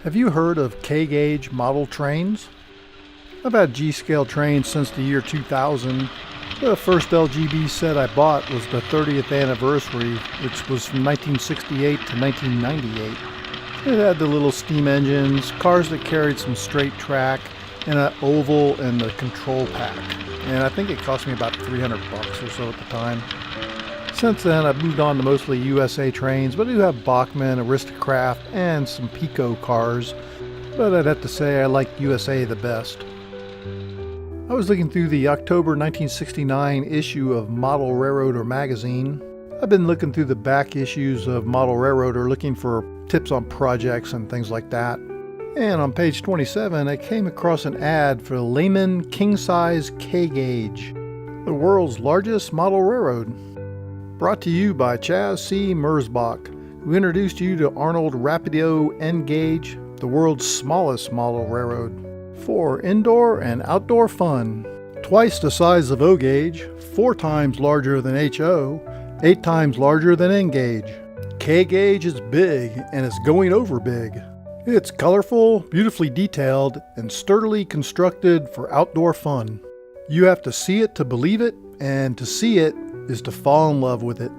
Have you heard of K-gauge model trains? I've had G-scale trains since the year 2000. The first LGB set I bought was the 30th anniversary, which was from 1968 to 1998. It had the little steam engines, cars that carried some straight track, and an oval and the control pack. And I think it cost me about $300 or so at the time. Since then, I've moved on to mostly USA trains, but I do have Bachmann, Aristocraft, and some Pico cars. But I'd have to say I like USA the best. I was looking through the October 1969 issue of Model Railroader magazine. I've been looking through the back issues of Model Railroader looking for tips on projects and things like that. And on page 27, I came across an ad for Lehman King-Size K-Gauge, the world's largest model railroad. Brought to you by Chaz C. Merzbach, who introduced you to Arnold Rapido N-Gauge, the world's smallest model railroad. For indoor and outdoor fun. Twice the size of O-Gauge, 4 times larger than HO, 8 times larger than N-Gauge. K-Gauge is big and it's going over big. It's colorful, beautifully detailed, and sturdily constructed for outdoor fun. You have to see it to believe it, and to see it is to fall in love with it.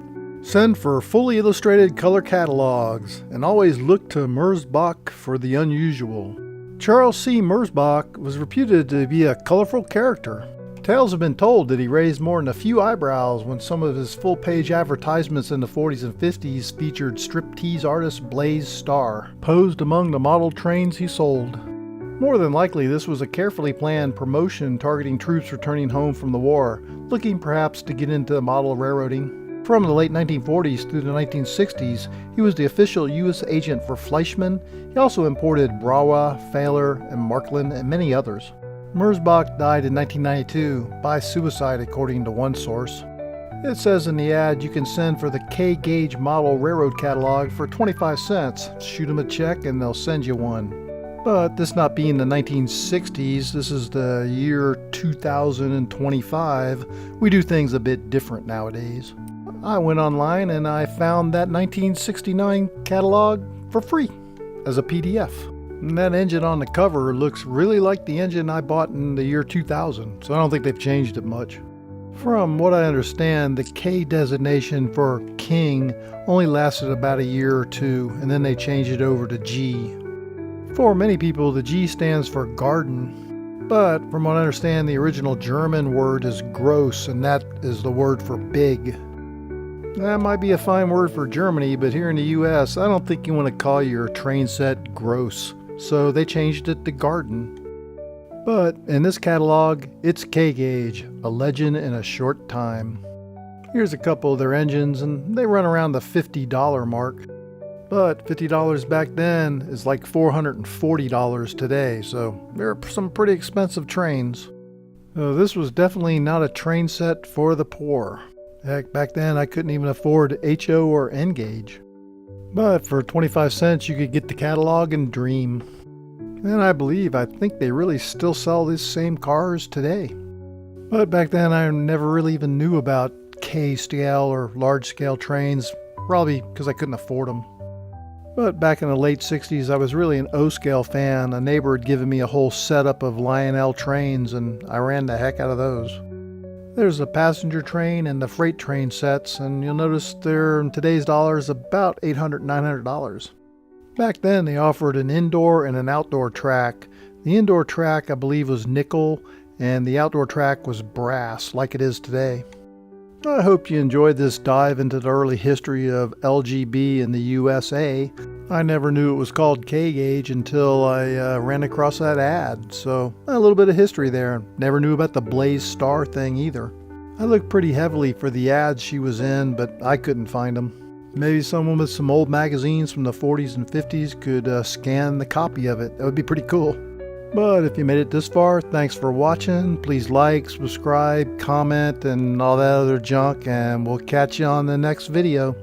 Send for fully illustrated color catalogs, and always look to Merzbach for the unusual. Charles C. Merzbach was reputed to be a colorful character. Tales have been told that he raised more than a few eyebrows when some of his full-page advertisements in the 40s and 50s featured striptease artist Blaze Starr, posed among the model trains he sold. More than likely, this was a carefully planned promotion targeting troops returning home from the war, looking perhaps to get into model railroading. From the late 1940s through the 1960s, he was the official U.S. agent for Fleischmann. He also imported Brawa, Fahler, and Markland, and many others. Merzbach died in 1992 by suicide, according to one source. It says in the ad you can send for the K-Gauge model railroad catalog for 25 cents. Shoot them a check and they'll send you one. But this not being the 1960s, this is the year 2025, we do things a bit different nowadays. I went online and I found that 1969 catalog for free as a PDF. And that engine on the cover looks really like the engine I bought in the year 2000, so I don't think they've changed it much. From what I understand, the K designation for King only lasted about a year or two, and then they changed it over to G. For many people, the G stands for garden, but from what I understand, the original German word is gross, and that is the word for big. That might be a fine word for Germany, but here in the US, I don't think you want to call your train set gross. So they changed it to garden. But in this catalog, it's K-Gauge, a legend in a short time. Here's a couple of their engines, and they run around the $50 mark. But $50 back then is like $440 today, so they're some pretty expensive trains. This was definitely not a train set for the poor. Heck, back then I couldn't even afford HO or N-Gauge. But for 25 cents you could get the catalog and dream. And I think they really still sell these same cars today. But back then I never really even knew about K-scale or large-scale trains, probably because I couldn't afford them. But back in the late 60s I was really an O-scale fan. A neighbor had given me a whole setup of Lionel trains and I ran the heck out of those. There's a passenger train and the freight train sets, and you'll notice they're in today's dollars about $800, $900. Back then they offered an indoor and an outdoor track. The indoor track I believe was nickel, and the outdoor track was brass, like it is today. I hope you enjoyed this dive into the early history of LGB in the USA. I never knew it was called K-Gauge until I ran across that ad, so a little bit of history there. Never knew about the Blaze Starr thing either. I looked pretty heavily for the ads she was in, but I couldn't find them. Maybe someone with some old magazines from the 40s and 50s could scan the copy of it. That would be pretty cool. But if you made it this far, thanks for watching. Please like, subscribe, comment, and all that other junk, and we'll catch you on the next video.